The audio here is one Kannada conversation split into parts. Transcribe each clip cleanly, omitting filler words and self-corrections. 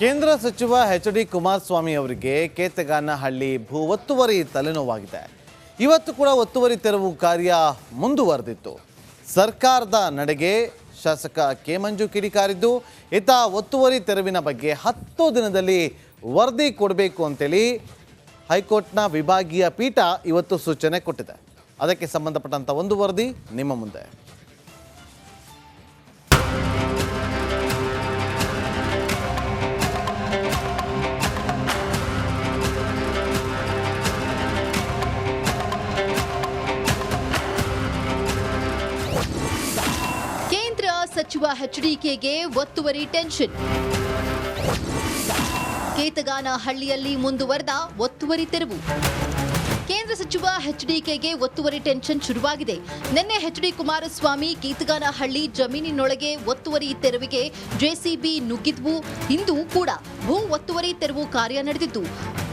ಕೇಂದ್ರ ಸಚಿವ ಎಚ್.ಡಿ. ಕುಮಾರಸ್ವಾಮಿ ಅವರಿಗೆ ಕೇತಗಾನಹಳ್ಳಿ ಭೂ ಒತ್ತುವರಿ ತಲೆನೋವಾಗಿದೆ. ಇವತ್ತು ಕೂಡ ಒತ್ತುವರಿ ತೆರವು ಕಾರ್ಯ ಮುಂದುವರೆದಿತ್ತು. ಸರ್ಕಾರದ ನಡೆಗೆ ಶಾಸಕ ಕೆ ಮಂಜು ಕಿಡಿಕಾರಿದ್ದು, ಈತ ಒತ್ತುವರಿ ತೆರವಿನ ಬಗ್ಗೆ 10 ದಿನದಲ್ಲಿ ವರದಿ ಕೊಡಬೇಕು ಅಂತೇಳಿ ಹೈಕೋರ್ಟ್ನ ವಿಭಾಗೀಯ ಪೀಠ ಇವತ್ತು ಸೂಚನೆ ಕೊಟ್ಟಿದೆ. ಅದಕ್ಕೆ ಸಂಬಂಧಪಟ್ಟಂಥ ಒಂದು ವರದಿ ನಿಮ್ಮ ಮುಂದೆ. ಸಚಿವ ಎಚ್ಡಿಕೆಗೆ ಒತ್ತುವರಿ ಟೆನ್ಷನ್. ಕೇತಗಾನಹಳ್ಳಿಯಲ್ಲಿ ಮುಂದುವರೆದ ಒತ್ತುವರಿ ತೆರವು. ಕೇಂದ್ರ ಸಚಿವ ಎಚ್ಡಿಕೆಗೆ ಒತ್ತುವರಿ ಟೆನ್ಷನ್ ಶುರುವಾಗಿದೆ. ನಿನ್ನೆ ಎಚ್.ಡಿ. ಕುಮಾರಸ್ವಾಮಿ ಕೇತಗಾನಹಳ್ಳಿ ಜಮೀನಿನೊಳಗೆ ಒತ್ತುವರಿ ತೆರವಿಗೆ ಜೆಸಿಬಿ ನುಗ್ಗಿದ್ವು. ಇಂದು ಕೂಡ ಭೂ ಒತ್ತುವರಿ ತೆರವು ಕಾರ್ಯ ನಡೆದಿದ್ದು,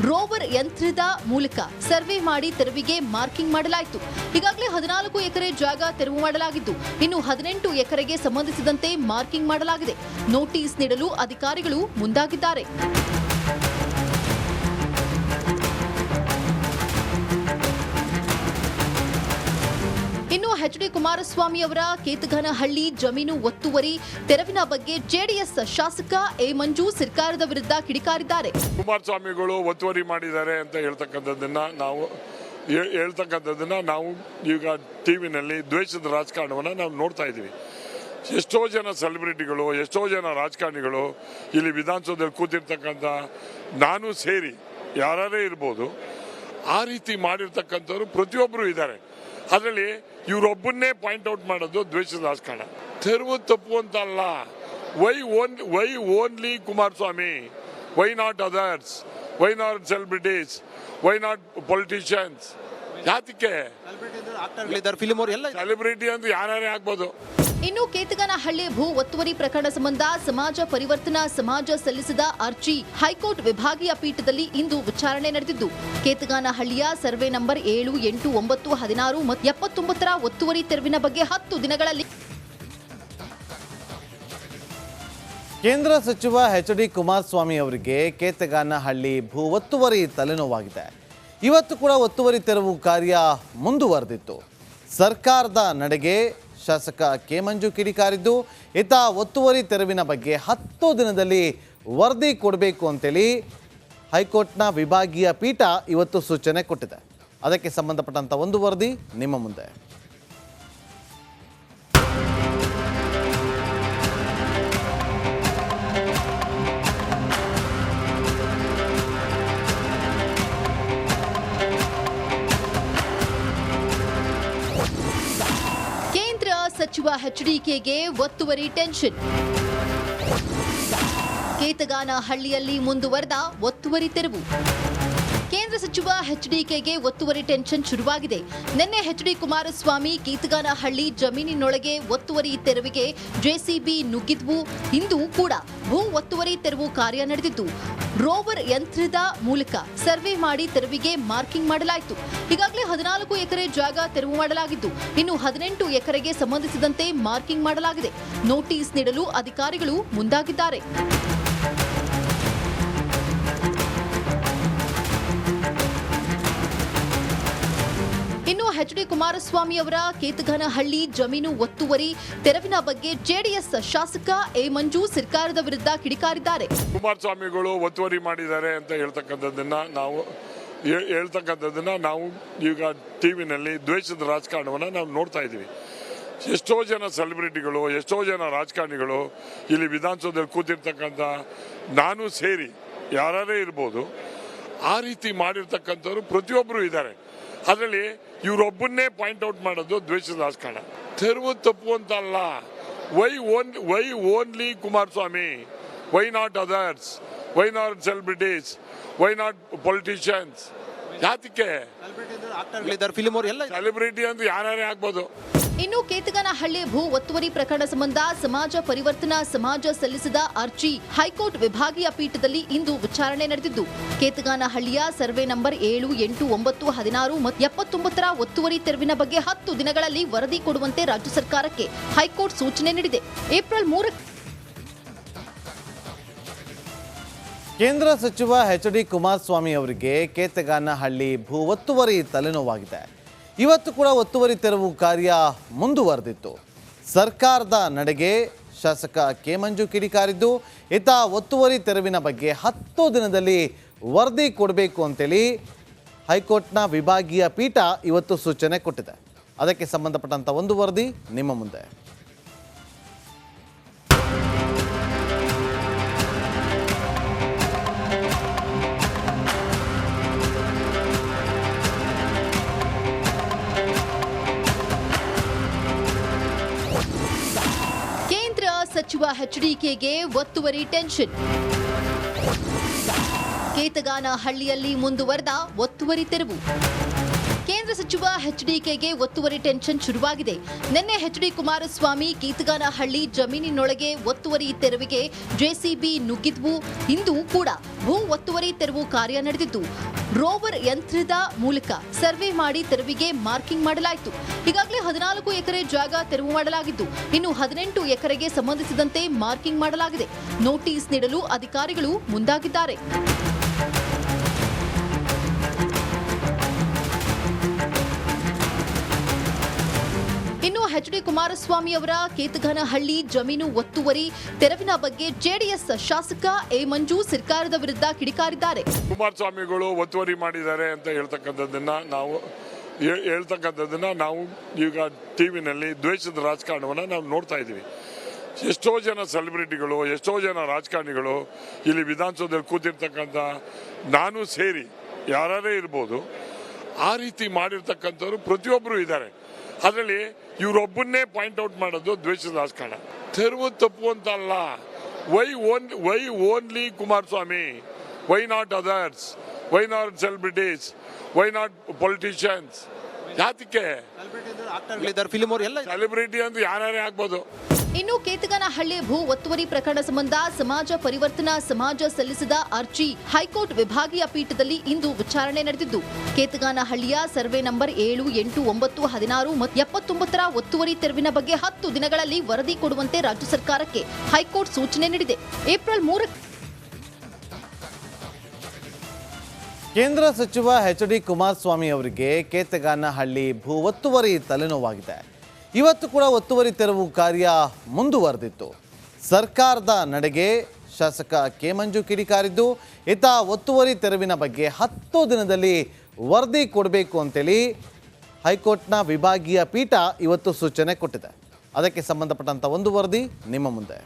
ರೋವರ್ ಯಂತ್ರದ ಮೂಲಕ ಸರ್ವೆ ಮಾಡಿ ತೆರವಿಗೆ ಮಾರ್ಕಿಂಗ್ ಮಾಡಲಾಯಿತು. ಈಗಾಗಲೇ 14 ಎಕರೆ ಜಾಗ ತೆರವು ಮಾಡಲಾಗಿದ್ದು, ಇನ್ನು 18 ಎಕರೆಗೆ ಸಂಬಂಧಿಸಿದಂತೆ ಮಾರ್ಕಿಂಗ್ ಮಾಡಲಾಗಿದೆ. ನೋಟಿಸ್ ನೀಡಲು ಅಧಿಕಾರಿಗಳು ಮುಂದಾಗಿದ್ದಾರೆ. ಇನ್ನು ಎಚ್.ಡಿ. ಕುಮಾರಸ್ವಾಮಿ ಅವರ ಕೇತಗಾನಹಳ್ಳಿ ಜಮೀನು ಒತ್ತುವರಿ ತೆರವಿನ ಬಗ್ಗೆ ಜೆಡಿಎಸ್ ಶಾಸಕ ಎ ಮಂಜು ಸರ್ಕಾರದ ವಿರುದ್ಧ ಕಿಡಿಕಾರಿದ್ದಾರೆ. ಕುಮಾರಸ್ವಾಮಿಗಳು ಒತ್ತುವರಿ ಮಾಡಿದ್ದಾರೆ ಅಂತ ಹೇಳ್ತಕ್ಕಂಥದ್ದನ್ನ ನಾವು ಈಗ ಟಿವಿನಲ್ಲಿ ದ್ವೇಷದ ರಾಜಕಾರಣವನ್ನು ನಾವು ನೋಡ್ತಾ ಇದ್ದೀವಿ. ಎಷ್ಟೋ ಜನ ಸೆಲೆಬ್ರಿಟಿಗಳು, ಎಷ್ಟೋ ಜನ ರಾಜಕಾರಣಿಗಳು ಇಲ್ಲಿ ವಿಧಾನಸೌಧದಲ್ಲಿ ಕೂತಿರ್ತಕ್ಕಂಥ ನಾನು ಸೇರಿ ಯಾರೇ ಇರ್ಬೋದು, ಆ ರೀತಿ ಮಾಡಿರ್ತಕ್ಕಂಥವ್ರು ಪ್ರತಿಯೊಬ್ಬರು ಇದ್ದಾರೆ. ಅದರಲ್ಲಿ ಇವರೊಬ್ಬನ್ನೇ ಪಾಯಿಂಟ್ ಔಟ್ ಮಾಡೋದು ದ್ವೇಷದ ರಾಜಕಾರಣ. ತೆರವು ತಪ್ಪು ಅಂತ ಅಲ್ಲ. Why only Kumaraswamy? Why not others? Why not celebrities? Why not politicians? ಯಾತಕ್ಕೆ ಸೆಲೆಬ್ರಿಟಿ ಅಂತ ಯಾರೇ ಆಗ್ಬೋದು. ಇನ್ನು ಕೇತಗಾನಹಳ್ಳಿ ಭೂ ಒತ್ತುವರಿ ಪ್ರಕರಣ ಸಂಬಂಧ ಸಮಾಜ ಪರಿವರ್ತನಾ ಸಮಾಜ ಸಲ್ಲಿಸಿದ ಅರ್ಜಿ ಹೈಕೋರ್ಟ್ ವಿಭಾಗೀಯ ಪೀಠದಲ್ಲಿ ಇಂದು ವಿಚಾರಣೆ ನಡೆದಿದ್ದು, ಕೇತಗಾನಹಳ್ಳಿಯ ಸರ್ವೆ ನಂಬರ್ 7, 8, 9, 16 ಮತ್ತು 79ರ ಒತ್ತುವರಿ ತೆರವಿನ ಬಗ್ಗೆ 10 ದಿನಗಳಲ್ಲಿ ಕೇಂದ್ರ ಸಚಿವ ಎಚ್.ಡಿ. ಕುಮಾರಸ್ವಾಮಿ ಅವರಿಗೆ ಕೇತಗಾನಹಳ್ಳಿ ಭೂ ಒತ್ತುವರಿ ತಲೆನೋವಾಗಿದೆ. ಇವತ್ತು ಕೂಡ ಒತ್ತುವರಿ ತೆರವು ಕಾರ್ಯ ಮುಂದುವರೆದಿತ್ತು. ಸರ್ಕಾರದ ನಡೆಗೆ ಶಾಸಕ ಕೆ ಮಂಜು ಕಿಡಿಕಾರಿದ್ದು, ಈತ ಒತ್ತುವರಿ ತೆರವಿನ ಬಗ್ಗೆ 10 ದಿನದಲ್ಲಿ ವರದಿ ಕೊಡಬೇಕು ಅಂತೇಳಿ ಹೈಕೋರ್ಟ್ನ ವಿಭಾಗೀಯ ಪೀಠ ಇವತ್ತು ಸೂಚನೆ ಕೊಟ್ಟಿದೆ. ಅದಕ್ಕೆ ಸಂಬಂಧಪಟ್ಟಂಥ ಒಂದು ವರದಿ ನಿಮ್ಮ ಮುಂದೆ. ಸಚಿವ ಎಚ್ಡಿಕೆಗೆ ಒತ್ತುವರಿ ಟೆನ್ಷನ್. ಕೇತಗಾನಹಳ್ಳಿಯಲ್ಲಿ ಮುಂದುವರೆದ ಒತ್ತುವರಿ ತೆರವು. ಕೇಂದ್ರ ಸಚಿವ ಎಚ್ಡಿಕೆಗೆ ಒತ್ತುವರಿ ಟೆನ್ಷನ್ ಶುರುವಾಗಿದೆ. ನಿನ್ನೆ ಎಚ್.ಡಿ. ಕುಮಾರಸ್ವಾಮಿ ಕೇತಗಾನಹಳ್ಳಿ ಜಮೀನಿನೊಳಗೆ ಒತ್ತುವರಿ ತೆರವಿಗೆ ಜೆಸಿಬಿ ನುಗ್ಗಿದ್ವು. ಇಂದು ಕೂಡ ಭೂ ಒತ್ತುವರಿ ತೆರವು ಕಾರ್ಯ ನಡೆದಿದ್ದು, ರೋವರ್ ಯಂತ್ರದ ಮೂಲಕ ಸರ್ವೆ ಮಾಡಿ ತೆರವಿಗೆ ಮಾರ್ಕಿಂಗ್ ಮಾಡಲಾಯಿತು. ಈಗಾಗಲೇ 14 ಎಕರೆ ಜಾಗ ತೆರವು ಮಾಡಲಾಗಿದ್ದು, ಇನ್ನು 18 ಎಕರೆಗೆ ಸಂಬಂಧಿಸಿದಂತೆ ಮಾರ್ಕಿಂಗ್ ಮಾಡಲಾಗಿದೆ. ನೋಟಿಸ್ ನೀಡಲು ಅಧಿಕಾರಿಗಳು ಮುಂದಾಗಿದ್ದಾರೆ. ಇನ್ನು ಎಚ್.ಡಿ. ಕುಮಾರಸ್ವಾಮಿ ಅವರ ಕೇತಗಾನಹಳ್ಳಿ ಜಮೀನು ಒತ್ತುವರಿ ತೆರವಿನ ಬಗ್ಗೆ ಜೆಡಿಎಸ್ ಶಾಸಕ ಎ ಮಂಜು ಸರ್ಕಾರದ ವಿರುದ್ಧ ಕಿಡಿಕಾರಿದ್ದಾರೆ. ಕುಮಾರಸ್ವಾಮಿಗಳು ಒತ್ತುವರಿ ಮಾಡಿದ್ದಾರೆ ಅಂತ ಹೇಳ್ತಕ್ಕಂಥದ್ದನ್ನ ನಾವು ಈಗ ಟಿವಿನಲ್ಲಿ ದ್ವೇಷದ ರಾಜಕಾರಣವನ್ನು ನಾವು ನೋಡ್ತಾ ಇದ್ದೀವಿ. ಎಷ್ಟೋ ಜನ ಸೆಲೆಬ್ರಿಟಿಗಳು, ಎಷ್ಟೋ ಜನ ರಾಜಕಾರಣಿಗಳು ಇಲ್ಲಿ ವಿಧಾನಸೌಧದಲ್ಲಿ ಕೂತಿರ್ತಕ್ಕಂಥ ನಾನು ಸೇರಿ ಯಾರೇ ಇರ್ಬೋದು, ಆ ರೀತಿ ಮಾಡಿರ್ತಕ್ಕಂಥವ್ರು ಪ್ರತಿಯೊಬ್ಬರು ಇದ್ದಾರೆ. ಅದರಲ್ಲಿ ಇವರೊಬ್ಬನ್ನೇ ಪಾಯಿಂಟ್ ಔಟ್ ಮಾಡೋದು ದ್ವೇಷದ ರಾಜಕಾರಣ. ತೆರವು ತಪ್ಪು ಅಂತ ಅಲ್ಲ. Why only Kumaraswamy? Why not others? Why not celebrities? Why not politicians? ಯಾತಕ್ಕೆ ಸೆಲೆಬ್ರಿಟಿ ಅಂತ ಯಾರೇ ಆಗ್ಬೋದು. ಇನ್ನು ಕೇತಗಾನಹಳ್ಳಿ ಭೂ ಒತ್ತುವರಿ ಪ್ರಕರಣ ಸಂಬಂಧ ಸಮಾಜ ಪರಿವರ್ತನಾ ಸಮಾಜ ಸಲ್ಲಿಸಿದ ಅರ್ಜಿ ಹೈಕೋರ್ಟ್ ವಿಭಾಗೀಯ ಪೀಠದಲ್ಲಿ ಇಂದು ವಿಚಾರಣೆ ನಡೆದಿದ್ದು, ಕೇತಗಾನಹಳ್ಳಿಯ ಸರ್ವೆ ನಂಬರ್ 7, 8, 9, 16 ಮತ್ತು 79ರ ಒತ್ತುವರಿ ತೆರವಿನ ಬಗ್ಗೆ 10 ದಿನಗಳಲ್ಲಿ ವರದಿ ಕೊಡುವಂತೆ ರಾಜ್ಯ ಸರ್ಕಾರಕ್ಕೆ ಹೈಕೋರ್ಟ್ ಸೂಚನೆ ನೀಡಿದೆ. ಏಪ್ರಿಲ್ 3 ಕೇಂದ್ರ ಸಚಿವ ಎಚ್.ಡಿ. ಕುಮಾರಸ್ವಾಮಿ ಅವರಿಗೆ ಕೇತಗಾನಹಳ್ಳಿ ಭೂ ಒತ್ತುವರಿ ತಲೆನೋವಾಗಿದೆ. ಇವತ್ತು ಕೂಡ ಒತ್ತುವರಿ ತೆರವು ಕಾರ್ಯ ಮುಂದುವರೆದಿತ್ತು. ಸರ್ಕಾರದ ನಡೆಗೆ ಶಾಸಕ ಕೆ ಮಂಜು ಕಿಡಿಕಾರಿದ್ದು, ಈತ ಒತ್ತುವರಿ ತೆರವಿನ ಬಗ್ಗೆ 10 ದಿನದಲ್ಲಿ ವರದಿ ಕೊಡಬೇಕು ಅಂತೇಳಿ ಹೈಕೋರ್ಟ್ನ ವಿಭಾಗೀಯ ಪೀಠ ಇವತ್ತು ಸೂಚನೆ ಕೊಟ್ಟಿದೆ. ಅದಕ್ಕೆ ಸಂಬಂಧಪಟ್ಟಂಥ ಒಂದು ವರದಿ ನಿಮ್ಮ ಮುಂದೆ. ಸಚಿವ ಎಚ್ಡಿಕೆಗೆ ಒತ್ತುವರಿ ಟೆನ್ಷನ್. ಕೇತಗಾನಹಳ್ಳಿಯಲ್ಲಿ ಮುಂದುವರೆದ ಒತ್ತುವರಿ ತೆರವು. ಕೇಂದ್ರ ಸಚಿವ ಎಚ್ಡಿಕೆಗೆ ಒತ್ತುವರಿ ಟೆನ್ಷನ್ ಶುರುವಾಗಿದೆ. ನಿನ್ನೆ ಎಚ್.ಡಿ. ಕುಮಾರಸ್ವಾಮಿ ಕೇತಗಾನಹಳ್ಳಿ ಜಮೀನಿನೊಳಗೆ ಒತ್ತುವರಿ ತೆರವಿಗೆ ಜೆಸಿಬಿ ನುಗ್ಗಿದ್ವು. ಇಂದು ಕೂಡ ಭೂ ಒತ್ತುವರಿ ತೆರವು ಕಾರ್ಯ ನಡೆದಿದ್ದು, ರೋವರ್ ಯಂತ್ರದ ಮೂಲಕ ಸರ್ವೆ ಮಾಡಿ ತೆರವಿಗೆ ಮಾರ್ಕಿಂಗ್ ಮಾಡಲಾಯಿತು. ಈಗಾಗಲೇ 14 ಎಕರೆ ಜಾಗ ತೆರವು ಮಾಡಲಾಗಿದ್ದು, ಇನ್ನು 18 ಎಕರೆಗೆ ಸಂಬಂಧಿಸಿದಂತೆ ಮಾರ್ಕಿಂಗ್ ಮಾಡಲಾಗಿದೆ. ನೋಟಿಸ್ ನೀಡಲು ಅಧಿಕಾರಿಗಳು ಮುಂದಾಗಿದ್ದಾರೆ. ಇನ್ನು ಎಚ್.ಡಿ. ಕುಮಾರಸ್ವಾಮಿ ಅವರ ಕೇತಗಾನಹಳ್ಳಿ ಜಮೀನು ಒತ್ತುವರಿ ತೆರವಿನ ಬಗ್ಗೆ ಜೆಡಿಎಸ್ ಶಾಸಕ ಎ ಮಂಜು ಸರ್ಕಾರದ ವಿರುದ್ಧ ಕಿಡಿಕಾರಿದ್ದಾರೆ. ಕುಮಾರಸ್ವಾಮಿಗಳು ಒತ್ತುವರಿ ಮಾಡಿದ್ದಾರೆ ಅಂತ ಹೇಳ್ತಕ್ಕಂಥದ್ದನ್ನ ನಾವು ಈಗ ಟಿವಿನಲ್ಲಿ ದ್ವೇಷದ ರಾಜಕಾರಣವನ್ನು ನಾವು ನೋಡ್ತಾ ಇದ್ದೀವಿ. ಎಷ್ಟೋ ಜನ ಸೆಲೆಬ್ರಿಟಿಗಳು, ಎಷ್ಟೋ ಜನ ರಾಜಕಾರಣಿಗಳು ಇಲ್ಲಿ ವಿಧಾನಸೌಧದಲ್ಲಿ ಕೂತಿರ್ತಕ್ಕಂಥ ನಾನು ಸೇರಿ ಯಾರೇ ಇರ್ಬೋದು, ಆ ರೀತಿ ಮಾಡಿರ್ತಕ್ಕಂಥವ್ರು ಪ್ರತಿಯೊಬ್ಬರು ಇದ್ದಾರೆ. ಅದರಲ್ಲಿ ಇವರೊಬ್ಬನ್ನೇ ಪಾಯಿಂಟ್ ಔಟ್ ಮಾಡೋದು ದ್ವೇಷದ ರಾಜಕಾರಣ. ತೆರವು ತಪ್ಪು ಅಂತ ಅಲ್ಲ. Why only Kumaraswamy? Why not others? Why not celebrities? Why not politicians? ಯಾತಕ್ಕೆ ಸೆಲೆಬ್ರಿಟಿ ಅಂತ ಯಾರೇ ಆಗ್ಬೋದು. ಇನ್ನು ಕೇತಗಾನಹಳ್ಳಿ ಭೂ ಒತ್ತುವರಿ ಪ್ರಕರಣ ಸಂಬಂಧ ಸಮಾಜ ಪರಿವರ್ತನಾ ಸಮಾಜ ಸಲ್ಲಿಸಿದ ಅರ್ಜಿ ಹೈಕೋರ್ಟ್ ವಿಭಾಗೀಯ ಪೀಠದಲ್ಲಿ ಇಂದು ವಿಚಾರಣೆ ನಡೆದಿದ್ದು, ಕೇತಗಾನಹಳ್ಳಿಯ ಸರ್ವೆ ನಂಬರ್ 7, 8, 9, 16 ಮತ್ತು 79ರ ಒತ್ತುವರಿ ತೆರವಿನ ಬಗ್ಗೆ 10 ದಿನಗಳಲ್ಲಿ ವರದಿ ಕೊಡುವಂತೆ ರಾಜ್ಯ ಸರ್ಕಾರಕ್ಕೆ ಹೈಕೋರ್ಟ್ ಸೂಚನೆ ನೀಡಿದೆ. ಏಪ್ರಿಲ್ 3 ಕೇಂದ್ರ ಸಚಿವ ಎಚ್.ಡಿ. ಕುಮಾರಸ್ವಾಮಿ ಅವರಿಗೆ ಕೇತಗಾನಹಳ್ಳಿ ಭೂ ಒತ್ತುವರಿ ತಲೆನೋವಾಗಿದೆ. ಇವತ್ತು ಕೂಡ ಒತ್ತುವರಿ ತೆರವು ಕಾರ್ಯ ಮುಂದುವರೆದಿತ್ತು. ಸರ್ಕಾರದ ನಡೆಗೆ ಶಾಸಕ ಕೆ ಮಂಜು ಕಿಡಿಕಾರಿದ್ದು, ಈತ ಒತ್ತುವರಿ ತೆರವಿನ ಬಗ್ಗೆ 10 ದಿನದಲ್ಲಿ ವರದಿ ಕೊಡಬೇಕು ಅಂತೇಳಿ ಹೈಕೋರ್ಟ್ನ ವಿಭಾಗೀಯ ಪೀಠ ಇವತ್ತು ಸೂಚನೆ ಕೊಟ್ಟಿದೆ. ಅದಕ್ಕೆ ಸಂಬಂಧಪಟ್ಟಂಥ ಒಂದು ವರದಿ ನಿಮ್ಮ ಮುಂದೆ.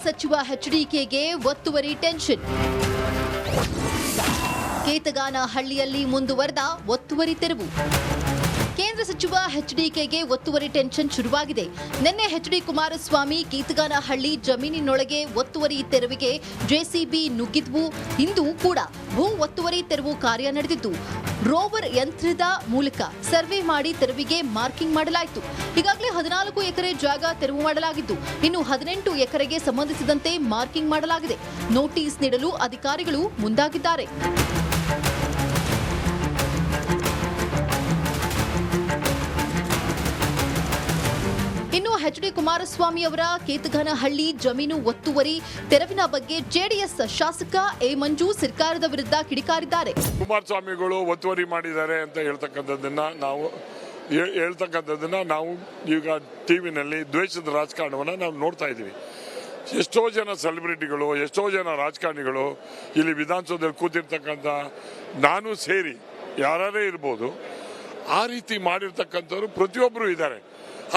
ಸಚಿವ ಎಚ್ಡಿಕೆಗೆ ಒತ್ತುವರಿ ಟೆನ್ಷನ್. ಕೇತಗಾನಹಳ್ಳಿಯಲ್ಲಿ ಮುಂದುವರೆದ ಒತ್ತುವರಿ ತೆರವು. ಕೇಂದ್ರ ಸಚಿವ ಎಚ್ಡಿಕೆಗೆ ಒತ್ತುವರಿ ಟೆನ್ಷನ್ ಶುರುವಾಗಿದೆ. ನಿನ್ನೆ ಎಚ್.ಡಿ. ಕುಮಾರಸ್ವಾಮಿ ಕೇತಗಾನಹಳ್ಳಿ ಜಮೀನಿನೊಳಗೆ ಒತ್ತುವರಿ ತೆರವಿಗೆ ಜೆಸಿಬಿ ನುಗ್ಗಿದ್ವು. ಇಂದು ಕೂಡ ಭೂ ಒತ್ತುವರಿ ತೆರವು ಕಾರ್ಯ ನಡೆದಿದ್ದು, ರೋವರ್ ಯಂತ್ರದ ಮೂಲಕ ಸರ್ವೆ ಮಾಡಿ ತೆರವಿಗೆ ಮಾರ್ಕಿಂಗ್ ಮಾಡಲಾಯಿತು. ಈಗಾಗಲೇ 14 ಎಕರೆ ಜಾಗ ತೆರವು ಮಾಡಲಾಗಿದ್ದು, ಇನ್ನು 18 ಎಕರೆಗೆ ಸಂಬಂಧಿಸಿದಂತೆ ಮಾರ್ಕಿಂಗ್ ಮಾಡಲಾಗಿದೆ. ನೋಟಿಸ್ ನೀಡಲು ಅಧಿಕಾರಿಗಳು ಮುಂದಾಗಿದ್ದಾರೆ. ಇನ್ನು ಎಚ್.ಡಿ. ಕುಮಾರಸ್ವಾಮಿ ಅವರ ಕೇತಗಾನಹಳ್ಳಿ ಜಮೀನು ಒತ್ತುವರಿ ತೆರವಿನ ಬಗ್ಗೆ ಜೆಡಿಎಸ್ ಶಾಸಕ ಎ ಮಂಜು ಸರ್ಕಾರದ ವಿರುದ್ಧ ಕಿಡಿಕಾರಿದ್ದಾರೆ. ಕುಮಾರಸ್ವಾಮಿಗಳು ಒತ್ತುವರಿ ಮಾಡಿದ್ದಾರೆ ಅಂತ ಹೇಳ್ತಕ್ಕಂಥದ್ದನ್ನ ನಾವು ಈಗ ಟಿವಿನಲ್ಲಿ ದ್ವೇಷದ ರಾಜಕಾರಣವನ್ನು ನಾವು ನೋಡ್ತಾ ಇದ್ದೀವಿ. ಎಷ್ಟೋ ಜನ ಸೆಲೆಬ್ರಿಟಿಗಳು, ಎಷ್ಟೋ ಜನ ರಾಜಕಾರಣಿಗಳು ಇಲ್ಲಿ ವಿಧಾನಸೌಧದಲ್ಲಿ ಕೂತಿರ್ತಕ್ಕಂಥ ನಾನು ಸೇರಿ ಯಾರೇ ಇರ್ಬೋದು, ಆ ರೀತಿ ಮಾಡಿರ್ತಕ್ಕಂಥವ್ರು ಪ್ರತಿಯೊಬ್ಬರು ಇದ್ದಾರೆ.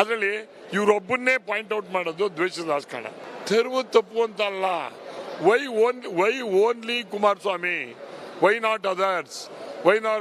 ಅದರಲ್ಲಿ ಇವರೊಬ್ಬನ್ನೇ ಪಾಯಿಂಟ್ ಔಟ್ ಮಾಡೋದು ದ್ವೇಷದ ರಾಜಕಾರಣ. ತೆರವು ತಪ್ಪು ಅಂತ ಅಲ್ಲ. Why only Kumaraswamy? Why not others? Why not